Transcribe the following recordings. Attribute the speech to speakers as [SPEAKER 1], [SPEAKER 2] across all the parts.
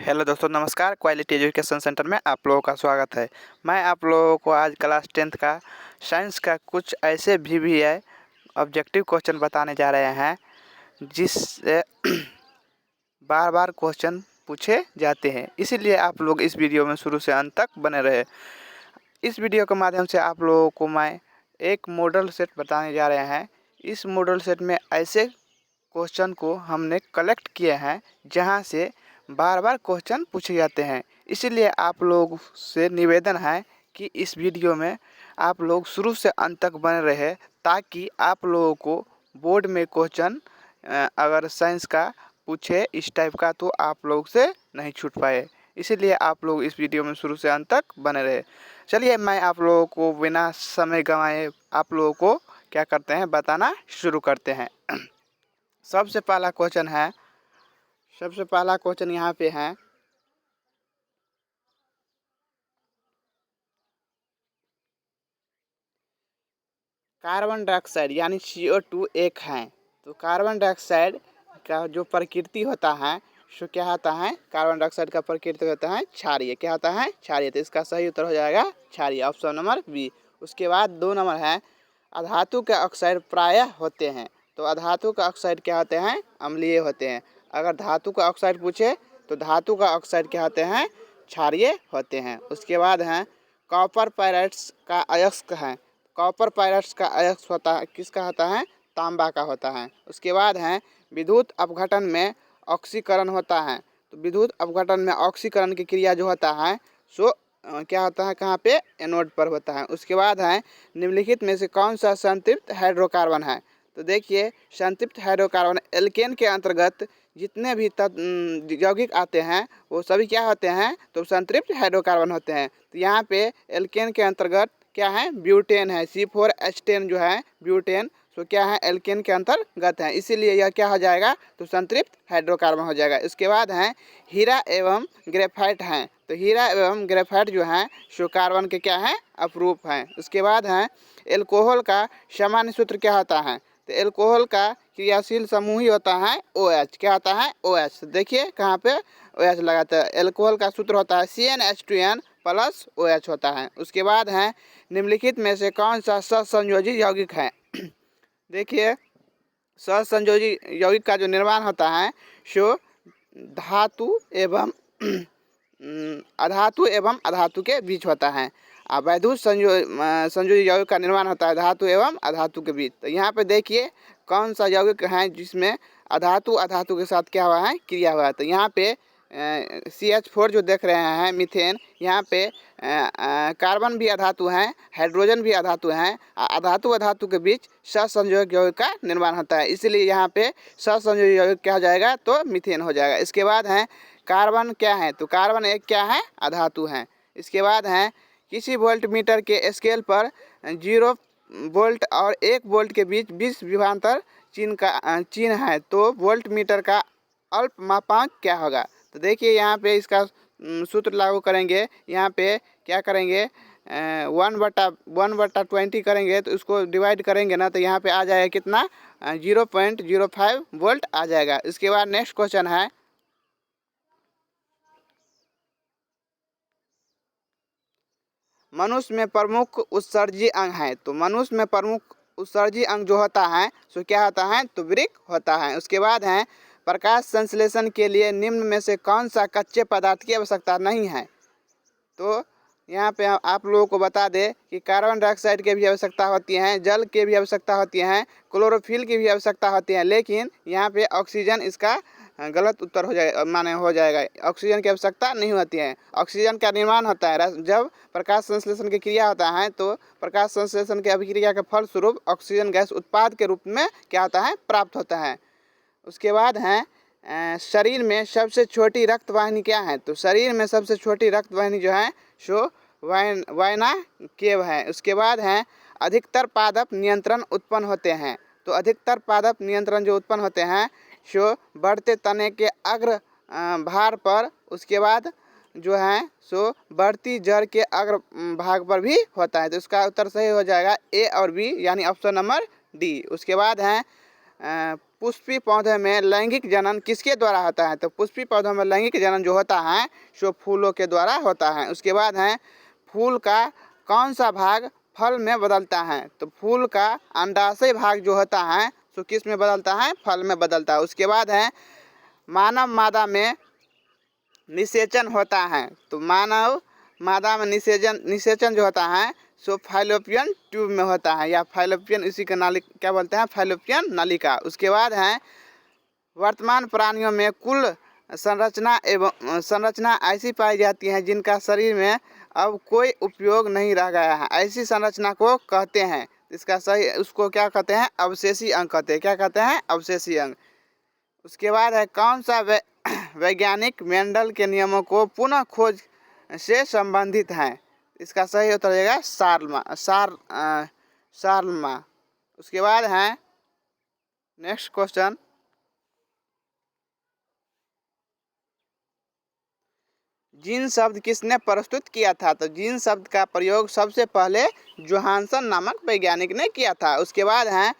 [SPEAKER 1] Hello दोस्तों, नमस्कार। Quality education centre में आप लोगों का स्वागत है। मैं आप लोगों को आज क्लास 10th का साइंस का कुछ ऐसे VVI ऑब्जेक्टिव क्वेश्चन बताने जा रहे हैं जिससे बार बार क्वेश्चन पूछे जाते हैं। इसीलिए आप लोग इस वीडियो में शुरू से अंत तक बने रहे। इस वीडियो के माध्यम से आप लोगों को मैं एक मॉडल सेट बताने जा रहे हैं। इस मॉडल सेट में ऐसे क्वेश्चन को हमने कलेक्ट किए हैं जहां से बार बार क्वेश्चन पूछे जाते हैं। इसीलिए आप लोग से निवेदन है कि इस वीडियो में आप लोग शुरू से अंत तक बने रहे ताकि आप लोगों को बोर्ड में क्वेश्चन अगर साइंस का पूछे इस टाइप का तो आप लोग से नहीं छूट पाए। इसीलिए आप लोग इस वीडियो में शुरू से अंत तक बने रहे। चलिए मैं आप लोगों को बिना समय गंवाए आप लोगों को क्या करते हैं बताना शुरू करते हैं। सबसे पहला क्वेश्चन यहाँ पे है, कार्बन डाइऑक्साइड यानी CO2 एक है। तो कार्बन डाइऑक्साइड का जो प्रकृति होता है सो क्या होता है, कार्बन डाइऑक्साइड का प्रकृति होता है क्षारीय। क्या होता है? क्षारीय। तो इसका सही उत्तर हो जाएगा क्षारीय, ऑप्शन नंबर बी। उसके बाद 2 नंबर है, अधातु के ऑक्साइड प्रायः होते हैं। तो अधातु का ऑक्साइड क्या होते हैं? अम्लीय होते हैं। अगर धातु का ऑक्साइड पूछे तो धातु का ऑक्साइड क्या होते हैं? क्षारीय होते हैं। उसके बाद है, कॉपर पायराइट्स का अयस्क है। कॉपर पायराइट्स का अयस्क होता है किसका होता है? तांबा का होता है। उसके बाद है, विद्युत अपघटन में ऑक्सीकरण होता है। तो विद्युत अपघटन में ऑक्सीकरण की क्रिया जो होता है सो क्या होता है, कहाँ पे? एनोड पर होता है। उसके बाद है, निम्नलिखित में से कौन सा संतृप्त हाइड्रोकार्बन है? तो देखिए, संतृप्त हाइड्रोकार्बन एल्केन के अंतर्गत जितने भी यौगिक आते हैं वो सभी क्या होते हैं? तो संतृप्त हाइड्रोकार्बन होते हैं। तो यहाँ पे एल्केन के अंतर्गत क्या है? ब्यूटेन है। C4H10 जो है ब्यूटेन, तो क्या है? एल्केन के अंतर्गत है। इसीलिए यह क्या हो जाएगा? तो संतृप्त हाइड्रोकार्बन हो जाएगा। इसके बाद है, हीरा एवं ग्रेफाइट हैं। तो हीरा एवं ग्रेफाइट जो है सो कार्बन के क्या है? अपरूप हैं। उसके बाद है, एल्कोहल का सामान्य सूत्र क्या होता है? तो एल्कोहल का क्रियाशील समूह ही होता है OH। क्या होता है? OH। तो देखिए कहाँ पे OH लगाता है। एल्कोहल का सूत्र होता है CnH2n प्लस OH होता है। उसके बाद है, निम्नलिखित में से कौन सा सहसंयोजी यौगिक है? देखिए, सहसंयोजी यौगिक का जो निर्माण होता है सो धातु एवं अधातु एवं अधातु के बीच होता है। वैद्युत संयोजी यौगिक का निर्माण होता है धातु एवं अधातु के बीच। तो यहाँ पे देखिए कौन सा यौगिक है जिसमें अधातु अधातु के साथ क्या हुआ है? क्रिया हुआ है। तो यहाँ पे CH4 जो देख रहे हैं मीथेन, यहाँ पे कार्बन भी अधातु हैं, हाइड्रोजन भी अधातु हैं। अधातु अधातु के बीच सहसंयोजक यौगिक का निर्माण होता है। इसलिए यहाँ पे सहसंयोजक यौगिक क्या हो जाएगा? तो मीथेन हो जाएगा। इसके बाद है, कार्बन क्या है? तो कार्बन एक क्या है? अधातु है। इसके बाद है, किसी वोल्ट मीटर के स्केल पर 0 वोल्ट और 1 वोल्ट के बीच 20 विभवांतर चिन्ह है, तो वोल्ट मीटर का अल्पमापांक क्या होगा? तो देखिए यहाँ पे इसका सूत्र लागू करेंगे। यहाँ पे क्या करेंगे? 1/20 करेंगे तो इसको डिवाइड करेंगे ना, तो यहाँ पे आ जाएगा कितना? 0.05 वोल्ट आ जाएगा। इसके बाद नेक्स्ट क्वेश्चन है, मनुष्य में प्रमुख उत्सर्जी अंग है। तो मनुष्य में प्रमुख उत्सर्जी अंग जो होता है सो क्या होता है? तो वृक्क होता है। उसके बाद है, प्रकाश संश्लेषण के लिए निम्न में से कौन सा कच्चे पदार्थ की आवश्यकता नहीं है? तो यहाँ पे आप लोगों को बता दें कि कार्बन डाइऑक्साइड की भी आवश्यकता होती है, जल की भी आवश्यकता होती है, क्लोरोफिल की भी आवश्यकता होती है, लेकिन यहाँ पे ऑक्सीजन इसका गलत उत्तर हो जाएगा। ऑक्सीजन की आवश्यकता नहीं होती है। ऑक्सीजन का निर्माण होता है जब प्रकाश संश्लेषण की क्रिया होता है, तो प्रकाश संश्लेषण की अभिक्रिया के फलस्वरूप ऑक्सीजन गैस उत्पाद के रूप में क्या होता है? प्राप्त होता है। उसके बाद है, शरीर में सबसे छोटी रक्त वाहिनी क्या है? तो शरीर में सबसे छोटी रक्त वाहिनी जो है सो वायना केव है। उसके बाद है, अधिकतर पादप नियंत्रण उत्पन्न होते हैं। तो अधिकतर पादप नियंत्रण जो उत्पन्न होते हैं सो बढ़ते तने के अग्र भार पर, उसके बाद जो है सो बढ़ती जड़ के अग्र भाग पर भी होता है। तो इसका उत्तर सही हो जाएगा A और B यानी ऑप्शन नंबर D। उसके बाद है, पुष्पी पौधे में लैंगिक जनन किसके द्वारा होता है? तो पुष्पी पौधों में लैंगिक जनन जो होता है सो फूलों के द्वारा होता है। उसके बाद है फूल का कौन सा भाग फल में बदलता है? तो फूल का अंडाशय भाग जो होता है सो किस में बदलता है? फल में बदलता है। उसके बाद है मानव मादा में निषेचन होता है। तो मानव मादा में निषेचन जो होता है सो फाइलोपियन ट्यूब में होता है, या फाइलोपियन, इसी का नाली क्या बोलते हैं? फाइलोपियन नलिका। उसके बाद है वर्तमान प्राणियों में कुल संरचना ऐसी पाई जाती है जिनका शरीर में अब कोई उपयोग नहीं रह गया है, ऐसी संरचना को कहते हैं। इसका सही उसको क्या कहते हैं? अवशेषी अंग कहते हैं। क्या कहते हैं? अवशेषी अंग। उसके बाद है कौन सा वैज्ञानिक मेंडल के नियमों को पुनः खोज से संबंधित है? इसका सही उत्तर रहेगा शार्लमा। उसके बाद है नेक्स्ट क्वेश्चन, जीन शब्द किसने प्रस्तुत किया था? तो जीन शब्द का प्रयोग सबसे पहले जोहानसन नामक वैज्ञानिक ने किया था। उसके बाद है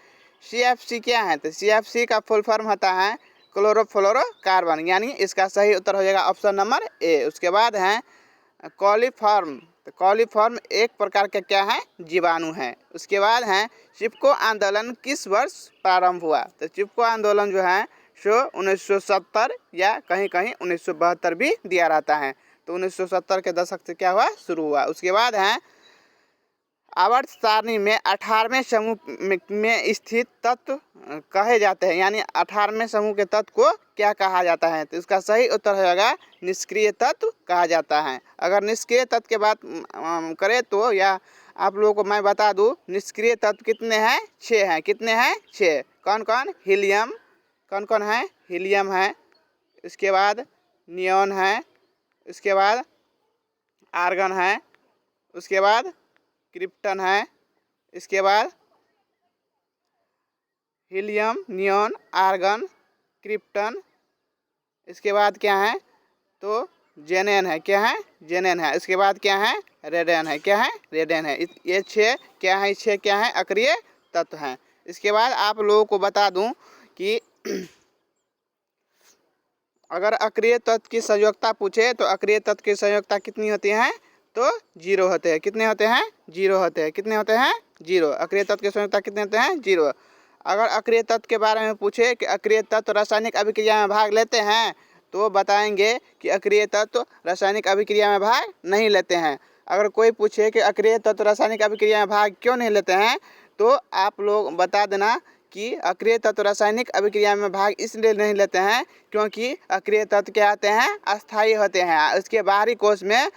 [SPEAKER 1] CFC क्या है? तो CFC का फुल फॉर्म होता है क्लोरोफ्लोरोकार्बन, यानी इसका सही उत्तर हो जाएगा ऑप्शन नंबर ए। उसके बाद है कॉलीफॉर्म। तो कॉलीफॉर्म एक प्रकार का क्या है? जीवाणु है। उसके बाद है चिपको आंदोलन किस वर्ष प्रारंभ हुआ? तो चिपको आंदोलन जो है सो 1970 या कहीं कहीं 1972 भी दिया रहता है। तो 1970 के दशक से क्या हुआ? शुरू हुआ। उसके बाद है आवर्त सारणी में 18वें समूह में स्थित तत्व कहे जाते हैं, यानी 18वें समूह के तत्व को क्या कहा जाता है? तो इसका सही उत्तर होगा निष्क्रिय तत्व कहा जाता है। अगर निष्क्रिय तत्व की बात करें तो या आप लोगों को मैं बता दूं, निष्क्रिय तत्व कितने हैं? 6 हैं। कितने हैं? 6। कौन कौन? हीलियम। कौन कौन है? हीलियम है। इसके बाद नियॉन है। उसके बाद आर्गन है। उसके बाद क्रिप्टन है। इसके बाद हीलियम, नियॉन, आर्गन, क्रिप्टन। इसके बाद क्या है? तो जेनेन है। क्या है? जेनेन है। इसके बाद क्या है? रेडियन है। क्या है? रेडियन है। ये 6 क्या है? 6 क्या है? अक्रिय तत्व हैं। इसके बाद आप लोगों को बता दूं कि अगर अक्रिय तत्व की संयोजकता पूछे तो अक्रिय तत्व की संयोजकता कितनी होती है? तो 0 होते हैं। कितने होते हैं? 0 होते हैं। कितने होते हैं? 0। अक्रिय तत्व की संयोजकता कितने होते हैं? 0। अगर अक्रिय तत्व के बारे में पूछे कि अक्रिय तत्व रासायनिक अभिक्रिया में भाग लेते हैं तो बताएंगे कि अक्रिय तत्व रासायनिक अभिक्रिया में भाग नहीं लेते हैं। अगर कोई पूछे कि अक्रिय तत्व रासायनिक अभिक्रिया में भाग क्यों नहीं लेते हैं तो आप लोग बता देना कि अक्रिय तत्व रासायनिक अभिक्रिया में भाग इसलिए नहीं लेते हैं क्योंकि अक्रिय तत्व क्या होते हैं? अस्थायी होते हैं। उसके बाहरी कोश में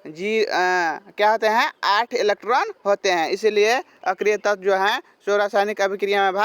[SPEAKER 1] क्या होते हैं? 8 इलेक्ट्रॉन होते हैं, इसलिए अक्रिय तत्व जो है सो रासायनिक अभिक्रिया में भाग